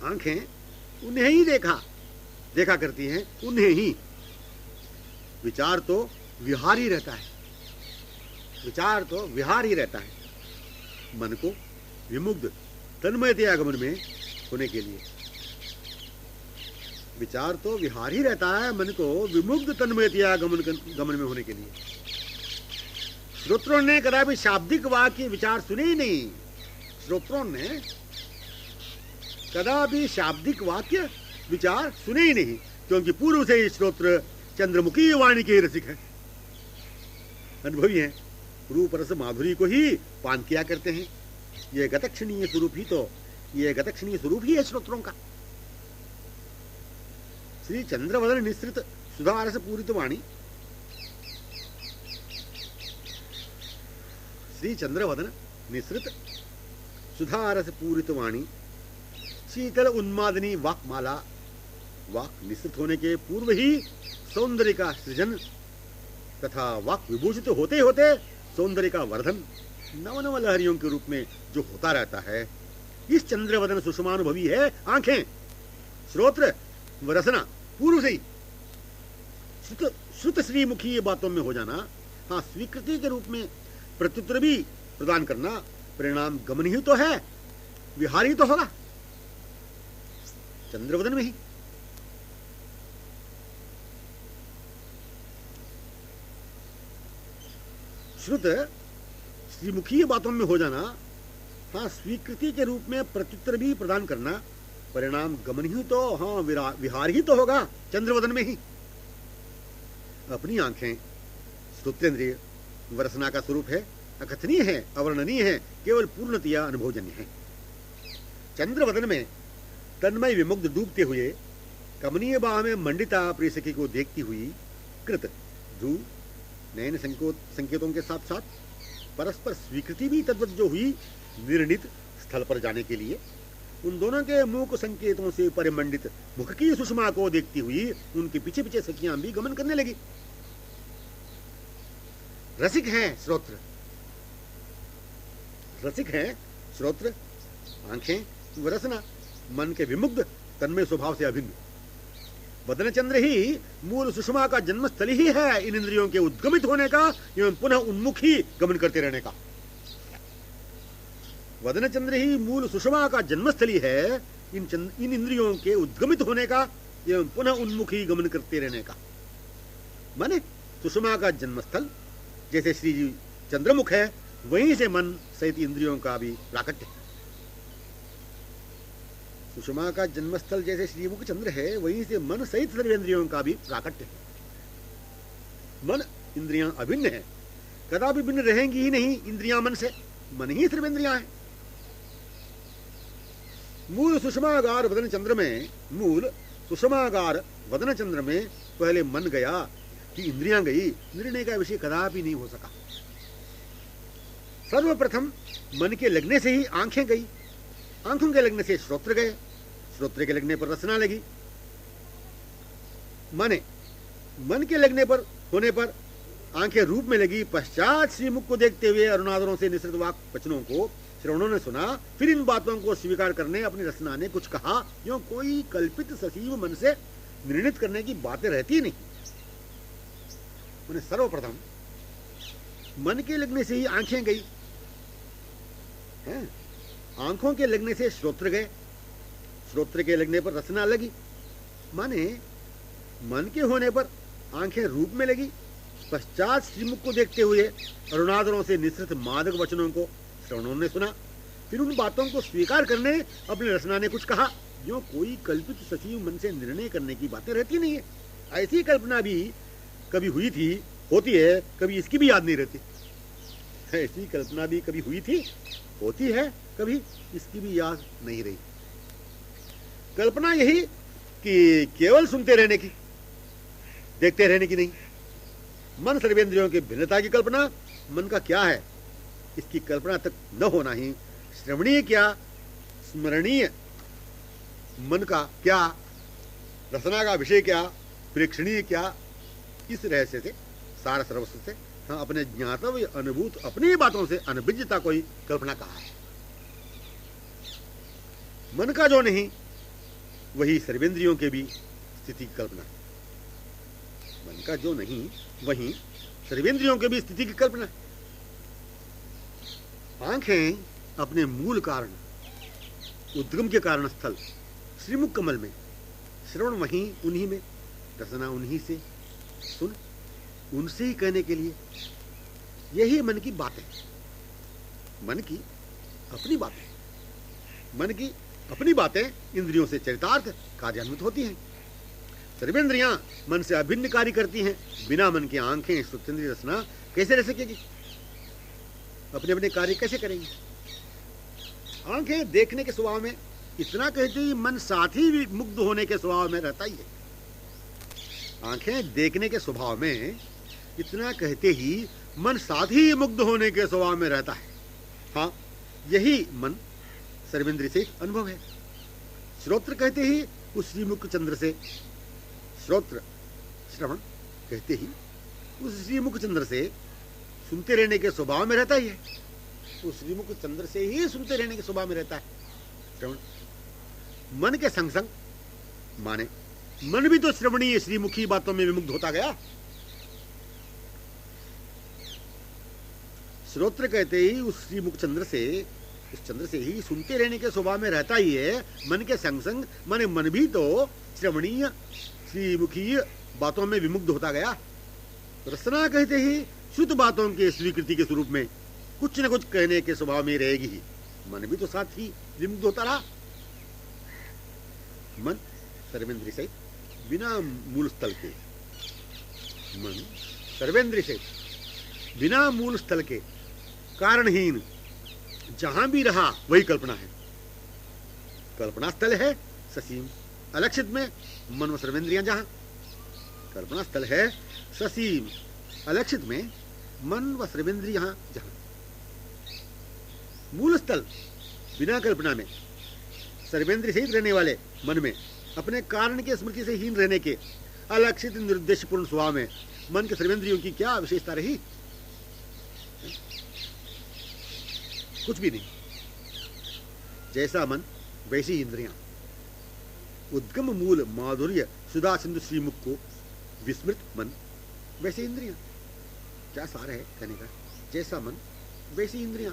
आंखें उन्हें ही देखा करती हैं, उन्हें ही। विचार तो विहार ही रहता है, विचार तो विहार ही रहता है मन को विमुग्ध तन्मयते आगमन में होने के लिए। विचार तो विहार ही रहता है मन को विमुग्ध तन्मयतया गमन में होने के लिए। श्रोत्रों ने कदापि शाब्दिक वाक्य विचार सुने ही नहीं। श्रोत्रों ने कदापि शाब्दिक वाक्य विचार सुने ही नहीं, क्योंकि पूर्व से ही श्रोत्र चंद्रमुखी वाणी के रसिक है, अनुभवी हैं, रूप रस माधुरी को ही पान किया करते हैं। ये गतक्षणीय स्वरूप ही है श्रोत्रों का। श्री चंद्रवदन निसृत सुधारस पूरित वाणी, श्री चंद्रवदन निसृत सुधारस पूरित वाणी, शीतल उन्मादनी वाक्माला, वाक निसृत होने के पूर्व ही सौंदर्य का सृजन तथा वाक विभूषित होते होते सौंदर्य का वर्धन नव नव लहरियों के रूप में जो होता रहता है, इस चंद्रवदन सुषमानुभवी है आंखें, श्रोत्र व रसना पूर्व से ही श्रुत श्रीमुखी ये बातों में हो जाना। हाँ, स्वीकृति के रूप में प्रत्युत्तर भी प्रदान करना, परिणाम गमन ही तो है, विहार ही तो होगा चंद्रवदन में ही। श्रुत श्रीमुखी बातों में हो जाना, हाँ, स्वीकृति के रूप में प्रत्युत्तर भी प्रदान करना, परिणाम गमन ही तो, हाँ, विहार ही तो होगा चंद्रवदन में ही। अपनी आंखें श्रोत्रेंद्रिय वरसना का स्वरूप है, अकथनीय है, अवर्णनीय है, केवल पूर्णतया अनुभवजन्य है। चंद्रवदन में तन्मय विमुग्ध डूबते हुए कमनीय बाह में मंडिता प्रिय सखी को देखती हुई कृत ध्रुव नयन संकेतों के साथ साथ परस्पर स्वीकृति भी तद्वत जो हुई निर्णित स्थल पर जाने के लिए, उन दोनों के मूक संकेतों से परिमंडित मुख की सुषमा को देखती हुई उनके पीछे पीछे सखियां भी गमन करने लगी। रसिक हैं श्रोत्र, रसिक हैं श्रोत्र, आंखें व रसना मन के विमुग्ध तन्मय स्वभाव से अभिन्न। वदन चंद्र ही मूल सुषमा का जन्मस्थल ही है इन इंद्रियों के उद्गमित होने का एवं पुनः उन्मुख ही गमन करते रहने का। वदन चंद्र ही मूल सुषमा का जन्मस्थली है इन इंद्रियों के उद्गमित होने का एवं पुनः उन्मुख ही गमन करते रहने का। माने सुषमा का जन्मस्थल जैसे श्री जी चंद्रमुख है, वहीं से मन सहित इंद्रियों का भी प्राकट्य है। सुषमा का जन्मस्थल जैसे श्रीमुख चंद्र है, वहीं से मन सहित सर्वेंद्रियों का भी प्राकट्य है। मन इंद्रियां अभिन्न है, कदापि भिन्न रहेंगी ही नहीं इंद्रियां मन से, मन ही सर्वेंद्रियां हैं। मूल सुषमागार वदन चंद्र में, मूल सुषमागार वदन चंद्र में पहले मन गया कि इंद्रियां गई, निर्णय का विषय कदापि नहीं हो सका। सर्वप्रथम मन के लगने से ही आंखें गई, आंखों के लगने से श्रोत्र गए, श्रोत्र के लगने पर रसना लगी, माने मन के लगने पर होने पर आंखें रूप में लगी। पश्चात श्रीमुख को देखते हुए अरुणादरों से निसृत वाक वचनों को श्रवणों ने सुना, फिर इन बातों को स्वीकार करने अपनी रसना ने कुछ कहा। क्यों कोई कल्पित सजीव मन से निर्णित करने की बातें रहती नहीं। उन्हें सर्वप्रथम मन के लगने से ही आंखें गई, हैं? आंखों के लगने से श्रोत्र गए, श्रोत्र के लगने पर रसना लगी, माने मन के होने पर आंखें रूप में लगी। पश्चात श्रीमुख को देखते हुए अरुणादरों से निसृत मादक वचनों को श्रवणों ने सुना, फिर उन बातों को स्वीकार करने अपनी रसना ने कुछ कहा। जो कोई कल्पित सचिव मन से निर्णय करने की बातें रहती नहीं है। ऐसी कल्पना भी कभी हुई थी, होती है, कभी इसकी भी याद नहीं रहती। ऐसी कल्पना भी कभी हुई थी, होती है, कभी इसकी भी याद नहीं रही। कल्पना यही कि केवल सुनते रहने की, देखते रहने की नहीं। मन सर्वेंद्रियों की भिन्नता की कल्पना, मन का क्या है इसकी कल्पना तक न होना ही श्रवणीय क्या, स्मरणीय मन का क्या, रसना का विषय क्या, प्रेक्षणीय क्या, इस रहस्य से, सार सर्वस्व से, हाँ, अपने ज्ञातव्य अनुभूत अपनी बातों से अनभिज्ञता कोई कल्पना कहा है। मन का जो नहीं वही सर्वेंद्रियों के भी स्थिति की कल्पना। मन का जो नहीं वही सर्वेंद्रियों के भी स्थिति की कल्पना। आंखें अपने मूल कारण, उद्गम के कारण स्थल श्रीमुख कमल में श्रवण वहीं उन्हीं में, रसना उन्हीं से, सुन उनसे ही कहने के लिए। यही मन की बातें, मन की अपनी बातें, मन की अपनी बातें इंद्रियों से चरितार्थ कार्यान्वित होती हैं। सर्वेंद्रियां मन से अभिन्न कार्य करती हैं। बिना मन की आंखें श्रोतेंद्रिय रसना कैसे रह सकेगी? अपने अपने कार्य कैसे करेंगे? आंखें देखने के स्वभाव में, इतना कहते ही मन साथ ही मुग्ध होने के स्वभाव में रहता ही है। आंखें देखने के स्वभाव में, इतना कहते ही मन साथ ही मुग्ध होने के स्वभाव में रहता है। हाँ, यही मन सर्वेंद्रिय से अनुभव है। श्रोत्र कहते ही उस श्रीमुख चंद्र से, श्रोत्र श्रवण कहते ही उस श्रीमुख चंद्र से सुनते रहने के स्वभाव में रहता ही है। उस श्रीमुख चंद्र से ही सुनते रहने के स्वभाव में रहता है श्रवण। मन के संग संग माने मन भी तो श्रवणीय श्रीमुखी बातों में विमुग्ध होता गया। श्रोत्र कहते ही उस श्रीमुख चंद्र से, उस चंद्र से ही सुनते रहने के स्वभाव में रहता ही है। मन के संग संग माने मन भी तो श्रवणीय श्रीमुखी बातों में विमुग्ध होता गया। रसना कहते ही शुद्ध बातों के स्वीकृति के स्वरूप में कुछ न कुछ कहने के स्वभाव में रहेगी ही। मन भी तो साथ ही विमुग्ध होता रहा। मन सर्वेंद्रिय से बिना मूल स्थल के, मन सर्वेंद्रिय से बिना मूल स्थल के कारणहीन जहां भी रहा वही कल्पना है। कल्पना स्थल है ससीम, अलक्षित में मन व सर्वेंद्रियां जहां। कल्पना स्थल है ससीम, अलक्षित में मन व सर्वेंद्रियां जहां। मूल स्थल बिना कल्पना में सर्वेंद्रिय सहित रहने वाले मन में अपने कारण के स्मृति से हीन रहने के अलक्षित निर्देशपूर्ण स्वभाव में मन के सर्वेंद्रियों की क्या विशेषता रही? कुछ भी नहीं। जैसा मन वैसी इंद्रियां। उद्गम मूल माधुर्य सुधा सिंधु श्रीमुख को विस्मृत मन वैसी इंद्रियां। क्या सार है कहने का? जैसा मन वैसी इंद्रियां।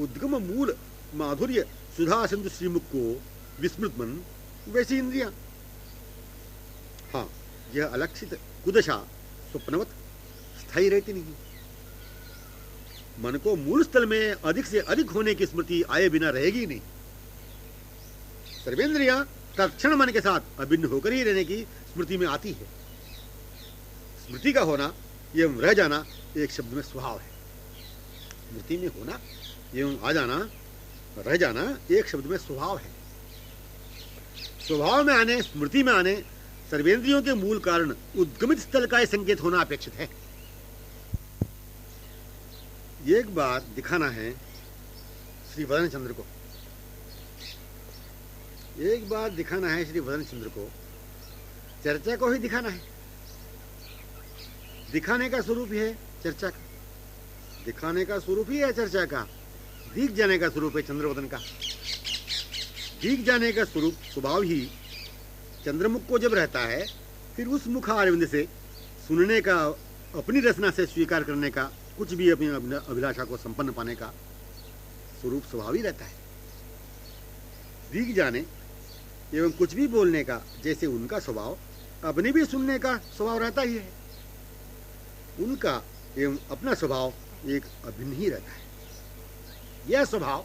उद्गम मूल माधुर्य सुधा सिंधु श्रीमुख को विस्मृत मन वैसी इंद्रियां। हाँ, यह अलक्षित कुदशा स्वप्नवत स्थायी रहती नहीं। मन को मूल स्थल में अधिक से अधिक होने की स्मृति आए बिना रहेगी नहीं। सर्वेंद्रियां तत्क्षण मन के साथ अभिन्न होकर ही रहने की स्मृति में आती है। स्मृति का होना एवं रह जाना एक शब्द में स्वभाव है। स्मृति में होना एवं आ जाना, रह जाना एक शब्द में स्वभाव है। स्वभाव में आने, स्मृति में आने सर्वेंद्रियों के मूल कारण उद्गमित स्थल का संकेत होना अपेक्षित है। एक बार दिखाना है श्री वदन चंद्र को, एक बार दिखाना है श्री वदन चंद्र को, चर्चा को ही दिखाना है। दिखाने का स्वरूप ही है चर्चा का, दिखाने का स्वरूप ही है चर्चा का। दिख जाने का स्वरूप है चंद्रवदन का। दिख जाने का स्वरूप स्वभाव ही चंद्रमुख को जब रहता है, फिर उस मुख अरविंद से सुनने का, अपनी रचना से स्वीकार करने का, कुछ भी अपनी अभिलाषा को संपन्न पाने का स्वरूप स्वभाव ही रहता है। दिख जाने एवं कुछ भी बोलने का जैसे उनका स्वभाव, अपने भी सुनने का स्वभाव रहता ही है। उनका एवं अपना स्वभाव एक अभिन्न ही रहता है। यह स्वभाव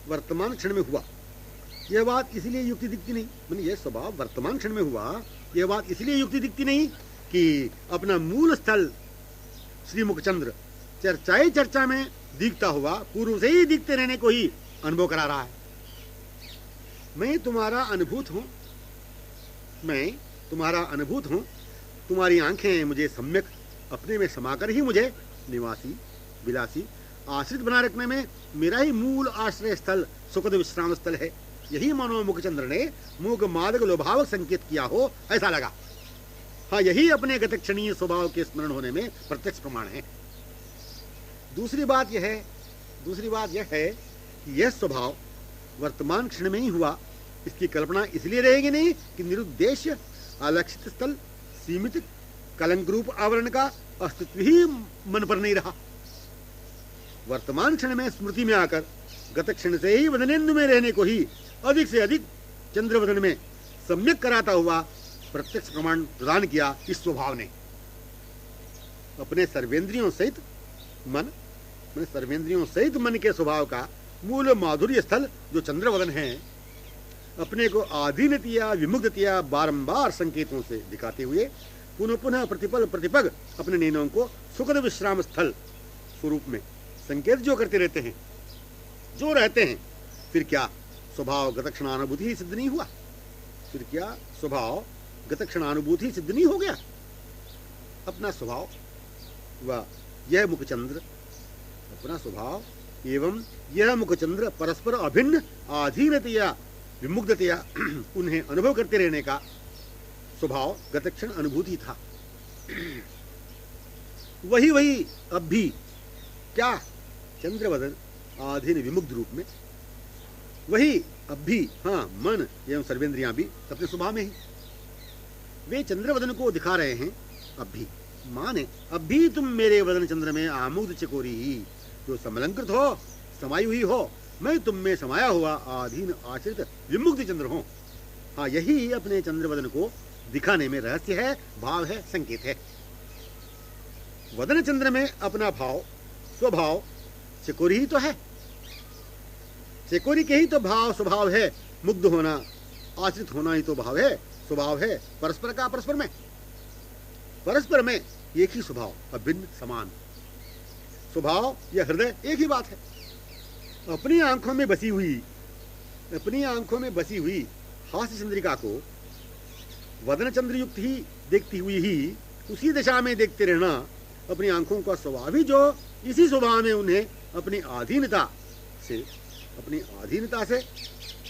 वर्तमान क्षण में हुआ, यह बात इसलिए युक्ति दिखती नहीं, माने यह स्वभाव वर्तमान क्षण में हुआ, यह बात इसलिए युक्ति दिखती नहीं कि अपना मूल स्थल श्रीमुख चंद्र चर्चाई चर्चा में दिखता हुआ पूर्व से ही दिखते रहने को ही अनुभव करा रहा है। मैं तुम्हारा अनुभूत हूं, मैं तुम्हारा अनुभूत हूं। तुम्हारी आंखें मुझे सम्यक अपने में समाकर ही मुझे निवासी विलासी आश्रित बना रखने में मेरा ही मूल आश्रय स्थल सुखद विश्राम स्थल है। यही मानो मुख चंद्र ने मूक मादक लोभावक संकेत किया हो, ऐसा लगा। हाँ, यही अपने गत क्षणीय स्वभाव के स्मरण होने में प्रत्यक्ष प्रमाण है। दूसरी बात यह है कि यह स्वभाव वर्तमान क्षण में ही हुआ। इसकी कल्पना इसलिए रहेगी नहीं कि निरुद्देश्य अलक्षित स्थल सीमित कलंक रूप आवरण का अस्तित्व ही मन पर नहीं रहा। वर्तमान क्षण में स्मृति में आकर गत क्षण से ही वदनेन्दु में रहने को ही अधिक से अधिक चंद्रवदन में सम्यक कराता हुआ प्रत्यक्ष प्रमाण प्रदान किया इस स्वभाव ने। अपने सर्वेंद्रियों सहित मन, सर्वेंद्रियों सहित मन के स्वभाव का मूल माधुर्य स्थल जो चंद्रवदन है, अपने को आधीनतिया विमुग्धतिया बारंबार संकेतों से दिखाते हुए पुनः पुनः प्रतिपल प्रतिपग अपने नैनों को सुखद विश्राम स्थल स्वरूप में संकेत जो करते रहते हैं, जो रहते हैं, फिर क्या स्वभाव गतक्षणानुभूति ही सिद्ध नहीं हुआ? फिर क्या स्वभाव गतक्षणानुभूति सिद्ध नहीं हो गया? अपना स्वभाव व यह मुखचंद्र, अपना स्वभाव एवं यह मुखचंद्र परस्पर अभिन्न आधीनतया विमुग्धतया उन्हें अनुभव करते रहने का स्वभाव गतक्षण अनुभूति था। वही अब भी क्या चंद्रवदन आधीन विमुग्ध रूप में, वही अब भी हाँ मन एवं सर्वेंद्रियां भी अपने स्वभाव में ही वे चंद्रवदन को दिखा रहे हैं। अब भी माने अब भी तुम मेरे वदन चंद्र में आमुग्ध चकोरी ही जो समलंकृत हो, समाई हुई हो, मैं तुम में समाया हुआ आधीन आश्रित विमुग्ध चंद्र हूं। हाँ, यही अपने चंद्रवदन को दिखाने में रहस्य है, भाव है, संकेत है। वदन चंद्र में अपना भाव स्वभाव चकोरी ही तो है, चकोरी के ही तो भाव स्वभाव है। मुग्ध होना, आश्रित होना ही तो भाव है, स्वभाव है। परस्पर का परस्पर में, परस्पर में एक ही स्वभाव, अभिन्न समान स्वभाव, यह हृदय एक ही बात है। अपनी आंखों में बसी हुई, अपनी आंखों में बसी हुई हास्य चंद्रिका को वदन चंद्र युक्त ही देखती हुई ही उसी दिशा में देखते रहना अपनी आंखों का स्वभाव ही, जो इसी स्वभाव में उन्हें अपनी आधीनता से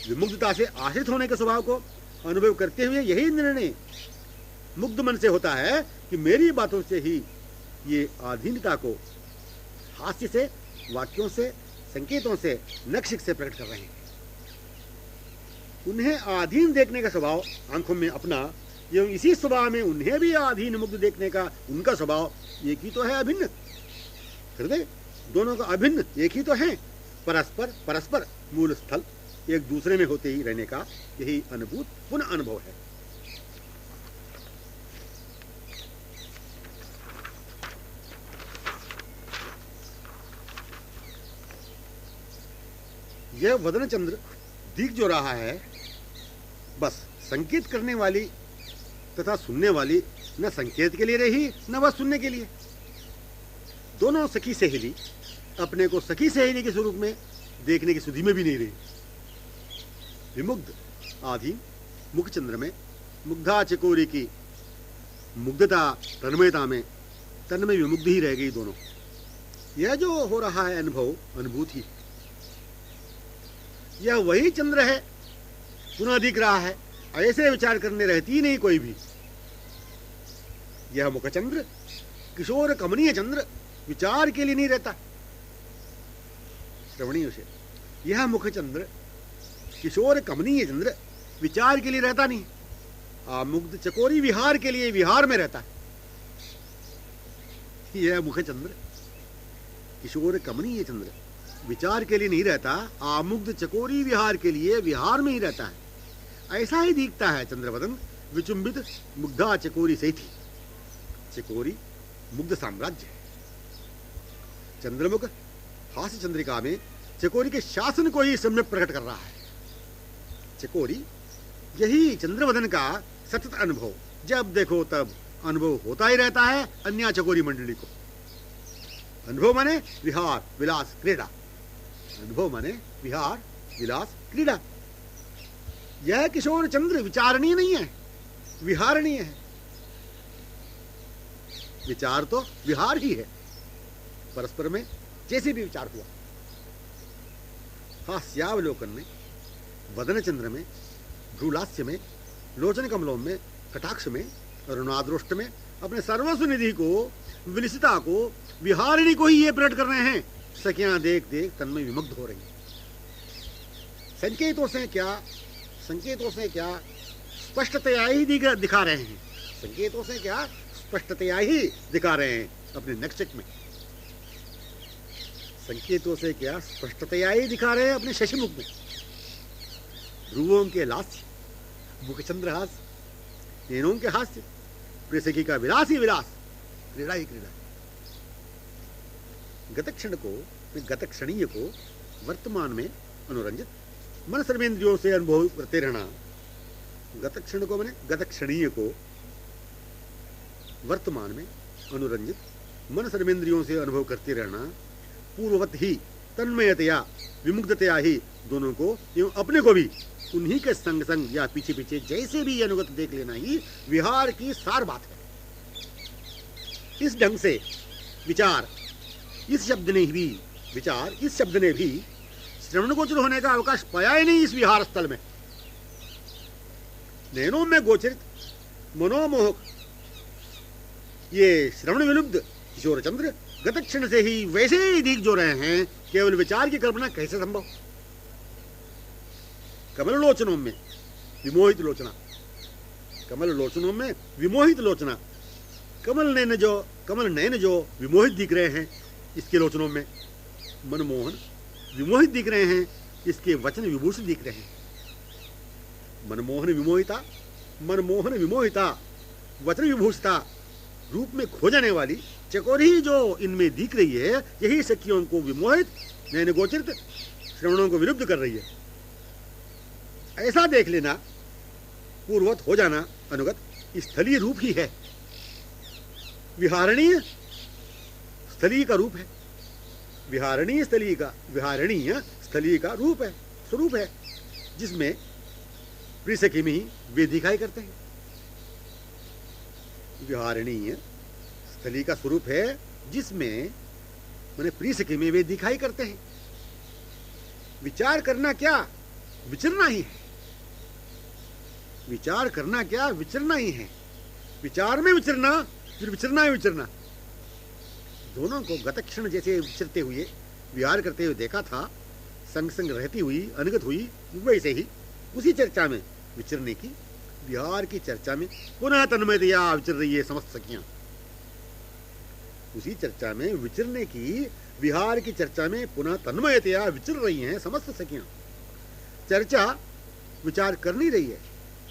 विमुग्धता से आश्रित होने के स्वभाव को अनुभव करते हुए यही निर्णय मुग्ध मन से होता है कि मेरी बातों से ही ये आधीनता को हास्य से, वाक्यों से, संकेतों से, नक्शिक से प्रकट कर रहे हैं। उन्हें आधीन देखने का स्वभाव आंखों में अपना, एवं इसी स्वभाव में उन्हें भी आधीन मुग्ध देखने का उनका स्वभाव एक ही तो है, अभिन्न। हृदय दोनों का अभिन्न एक ही तो है, परस्पर परस्पर मूल स्थल एक दूसरे में होते ही रहने का यही अनुभूत पुनः अनुभव है। यह वदन चंद्र दिख जो रहा है, बस संकेत करने वाली तथा सुनने वाली न संकेत के लिए रही न वह सुनने के लिए। दोनों सखी सहेली अपने को सखी सहेली के स्वरूप में देखने की सुधि में भी नहीं रही। विमुग्ध आधीन मुख चंद्र में मुग्धा चकोरी की मुग्धता तन्मयता में तन्मय विमुग्ध ही रह गई दोनों। यह जो हो रहा है अनुभव, अनुभूति, यह वही चंद्र है, पुनः दिख रहा है। ऐसे विचार करने रहती ही नहीं कोई भी। यह मुख चंद्र किशोर कमनीय चंद्र विचार के लिए नहीं रहता। श्रवणीय से यह मुख चंद्र किशोर कमनीय चंद्र विचार के लिए रहता नहीं, आमुग्ध चकोरी विहार के लिए विहार में रहता है। यह मुख चंद्र किशोर कमनीय चंद्र विचार के लिए नहीं रहता, आमुग्ध चकोरी विहार के लिए विहार में ही रहता है। ऐसा ही दिखता है चंद्रवदन विचुंबित मुग्धा चकोरी से थी। चकोरी मुग्ध साम्राज्य है। चंद्रमुख हास्य चंद्रिका में चकोरी के शासन को ही सम्यक प्रकट कर रहा है। चकोरी यही चंद्रवदन का सतत अनुभव, जब देखो तब अनुभव होता ही रहता है। अन्य चकोरी मंडली को अनुभव माने विहार विलास क्रीड़ा, अनुभव माने विहार विलास क्रीड़ा। यह किशोर चंद्र विचारणीय नहीं है, विहारणीय है। विचार तो विहार ही है, परस्पर में जैसे भी विचार हुआ। हास्यावलोकन में, वदन चंद्र में, भ्रूलास्य में, लोचन कमलों में, कटाक्ष में, अरुणादृष्ट में अपने सर्वस्व निधि को, विलसिता को, विहारिणी को ही ये प्रकट कर रहे हैं। सखियां देख देख तन्मय विमुग्ध हो रही। संकेतों से क्या स्पष्टतया ही दिखा रहे हैं। संकेतों से क्या स्पष्टतया ही दिखा रहे हैं अपने नक्षत्र में। संकेतों से क्या स्पष्टतया ही दिखा रहे हैं अपने शशिमुख में। ध्रुवों के लास्य मुखचंद्र हास्य, नैनों के हास्य, प्रिय सखी का विलास ही विलास, क्रीड़ा ही क्रीड़ा। गतक्षण को, गत क्षणीय को वर्तमान में अनुरंजित, मन सर्वेंद्रियों से अनुभव करते रहना। गत क्षण को मैंने गत क्षणीय को वर्तमान में अनुरंजित, मन सर्वेंद्रियों से अनुभव करते रहना। पूर्ववत ही तन्मयतया विमुग्धतया ही दोनों को एवं अपने को भी उन्हीं के संग संग या पीछे पीछे जैसे भी अनुगत देख लेना ही विहार की सार बात है। इस ढंग से विचार इस शब्द ने भी श्रवण गोचर होने का अवकाश पाया ही नहीं इस विहार स्थल में। नैनों में गोचरित मनोमोहक ये श्रवण विलुब्ध किशोर चंद्र गतक्षण से ही वैसे ही दिख जो रहे हैं, केवल विचार की कल्पना कैसे संभव। कमल लोचनों में विमोहित लोचना, कमल लोचनों में विमोहित लोचना, कमल नयन जो विमोहित दिख रहे हैं इसके लोचनों में, मनमोहन विमोहित दिख रहे हैं, इसके वचन विभूषित दिख रहे हैं। मनमोहन विमोहिता वचन विभूषिता रूप में खो जाने वाली चकोरी जो इनमें दिख रही है, यही सखियों को विमोहित, नैन गोचरित, श्रवणों को विलुब्ध कर रही है। ऐसा देख लेना, पूर्ववत हो जाना अनुगत स्थलीय रूप ही है, विहारणीय स्थलीय का रूप है, विहारणीय स्थलीय का रूप है, स्वरूप है, जिसमें प्रिय सखी में ही वे दिखाई करते हैं। विहारणीय स्थलीय का स्वरूप है जिसमें मैंने प्रिय सखी में वे दिखाई करते हैं। विचार करना क्या, विचरना ही है। विचार करना क्या, विचरना ही है। विचार में विचरना, फिर विचरना ही विचरना। दोनों को गतक्षण जैसे विचरते हुए विहार करते हुए देखा था, संग संग रहती हुई अनुगत हुई, वैसे ही उसी चर्चा में विचरने की, विहार की चर्चा में पुनः तन्मयतया विचर रही है समस्त सखियां। उसी चर्चा में विचरने की, विहार की चर्चा में पुनः तन्मयतया विचर रही हैं समस्त सखियां। चर्चा विचार कर नहीं रही है,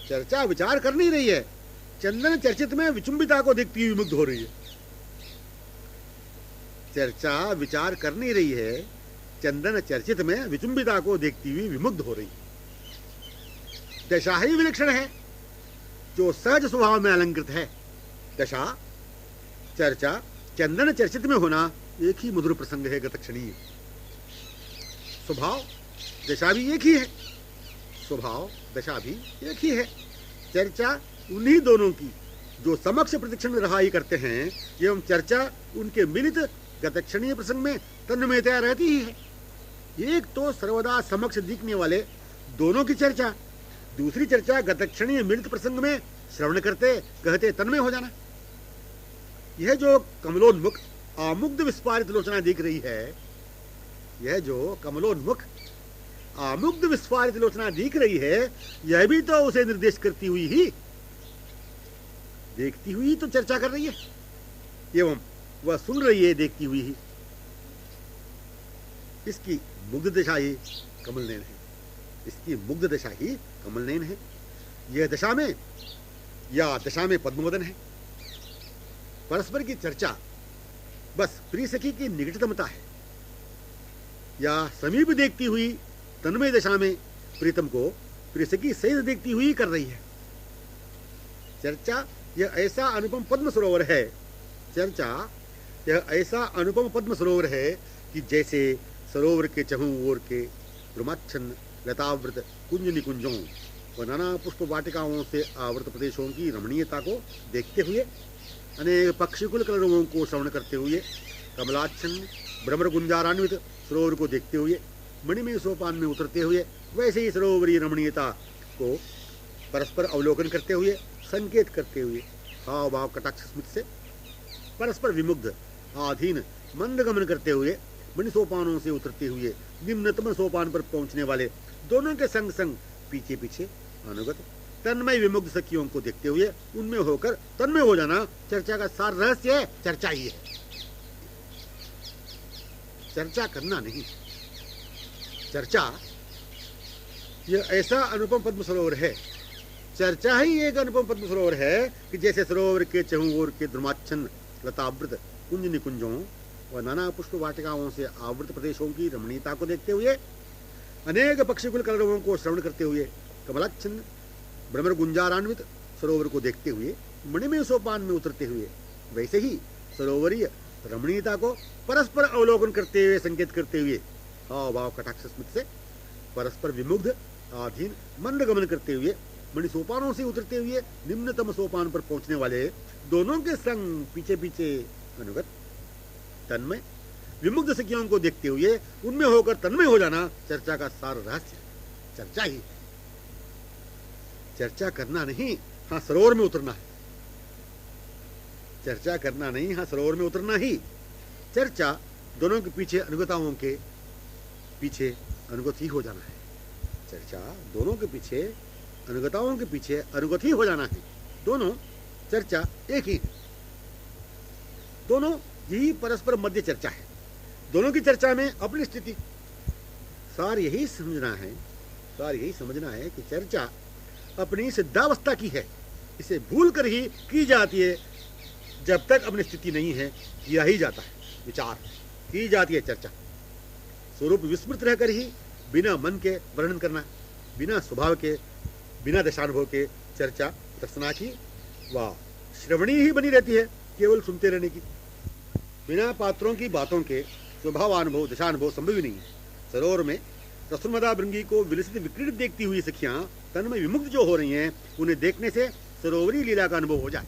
चर्चा विचार कर नहीं रही है, चंदन चर्चित में विचुंबिता को देखती हुई विमुग्ध हो रही है। चर्चा विचार कर नहीं रही है, चंदन चर्चित में विचुंबिता को देखती हुई विमुग्ध हो रही है। दशा ही विलक्षण है जो सहज स्वभाव में अलंकृत है। दशा, चर्चा, चंदन चर्चित में होना एक ही मधुर प्रसंग है गतक्षणीय। स्वभाव दशा भी एक ही है, स्वभाव दशा भी एक ही है। चर्चा उन्हीं दोनों की जो समक्ष प्रतिक्षण रहा ही करते हैं, एवं चर्चा उनके मिलित गतक्षणीय प्रसंग में तन्मयतया रहती ही है। एक तो सर्वदा समक्ष दिखने वाले दोनों की चर्चा, दूसरी चर्चा गतक्षणीय मिलित प्रसंग में श्रवण करते कहते तन्मय हो जाना। यह जो कमलोन्मुख आमुग्ध विस्फारित लोचना दिख रही है, यह जो कमलोन्मुख आमुग्ध विस्फारित लोचना दिख रही है, यह भी तो उसे निर्देश करती हुई ही, देखती हुई तो चर्चा कर रही है, एवं वह सुन रही है देखती हुई ही। इसकी मुग्ध दशा ही कमल नयन है, इसकी मुग्ध दशा ही कमल नयन है। यह दशा में या दशा में पद्मवदन है। परस्पर की चर्चा बस प्रिय सखी की निकटतमता है, या समीप देखती हुई तन्मय दशा में प्रीतम को प्रिय सखी सहित देखती हुई कर रही है। चर्चा यह ऐसा अनुपम पद्म सरोवर है, चर्चा यह ऐसा अनुपम पद्म सरोवर है कि जैसे सरोवर के चहुं ओर के रुमाच्छन्न लतावृत कुंज निकुंजों व नाना पुष्प वाटिकाओं से आवृत प्रदेशों की रमणीयता को देखते हुए, अनेक पक्षीकुल कलरवों को श्रवण करते हुए, कमलाच्छन्न भ्रमर गुंजारान्वित सरोवर को देखते हुए, मणिमय सोपान में उतरते हुए, वैसे ही सरोवरीय रमणीयता को परस्पर अवलोकन करते हुए, संकेत करते हुए, हाव भाव कटाक्ष स्मित से परस्पर विमुग्ध आधीन मंदगमन करते हुए, मणि सोपानों से उतरते हुए निम्नतम सोपान पर पहुंचने वाले दोनों के संग संग पीछे पीछे अनुगत तन्मय विमुग्ध सखियों को देखते हुए उनमें होकर तन्मय हो जाना चर्चा का सार रहस्य है। चर्चा ही है, चर्चा करना नहीं। चर्चा यह ऐसा अनुपम पद्म सरोवर है, चर्चा ही एक अनुपम पद्म सरोवर है कि जैसे सरोवर के चहुं ओर के द्रुमाच्छन्न लतावृत कुंज निकुंजों व नाना पुष्प वाटिकाओं से आवृत प्रदेशों की रमणीयता को देखते हुए, अनेक पक्षीकुल कलरवों को श्रवण करते हुए, कमलाच्छन्न भ्रमर गुंजारान्वित सरोवर को देखते हुए, मणिमय सोपान में उतरते हुए, वैसे ही सरोवरीय रमणीयता को परस्पर अवलोकन करते हुए, संकेत करते हुए, हाव भाव कटाक्ष स्मित से परस्पर विमुग्ध आधीन मंद गमन करते हुए, मणि सोपानों से उतरते हुए निम्नतम सोपान पर पहुंचने वाले दोनों के संग पीछे पीछे अनुगत तन्मय विमुग्ध सखियों को देखते हुए उनमें होकर तन्मय हो जाना चर्चा का सार रहस्य। चर्चा ही, चर्चा करना नहीं, हाँ सरोवर में उतरना है। चर्चा करना नहीं, हाँ सरोवर में उतरना ही। चर्चा दोनों के पीछे अनुगताओं के पीछे अनुगत ही हो जाना है। चर्चा दोनों के पीछे अनुगताओं के पीछे अनुगत ही हो जाना है। दोनों चर्चा एक ही, दोनों यही परस्पर मध्य चर्चा है। दोनों की चर्चा में अपनी स्थिति सार यही समझना है कि चर्चा अपनी सिद्धावस्था की है, इसे भूल कर ही की जाती है। जब तक अपनी स्थिति नहीं है किया ही जाता है, विचार की जाती है चर्चा। स्वरूप विस्मृत रहकर ही बिना मन के वर्णन करना, बिना स्वभाव के, बिना दशानुभव के चर्चा दर्शना की व श्रवणी ही बनी रहती है, केवल सुनते रहने की। बिना पात्रों की बातों के स्वभावानुभव दशानुभव संभव ही नहीं है। सरोवर में रसुमदा भृंगी को विलसित विकृत देखती हुई सखियां तन्मय विमुक्त जो हो रही हैं, उन्हें देखने से सरोवरी लीला का अनुभव हो जाए।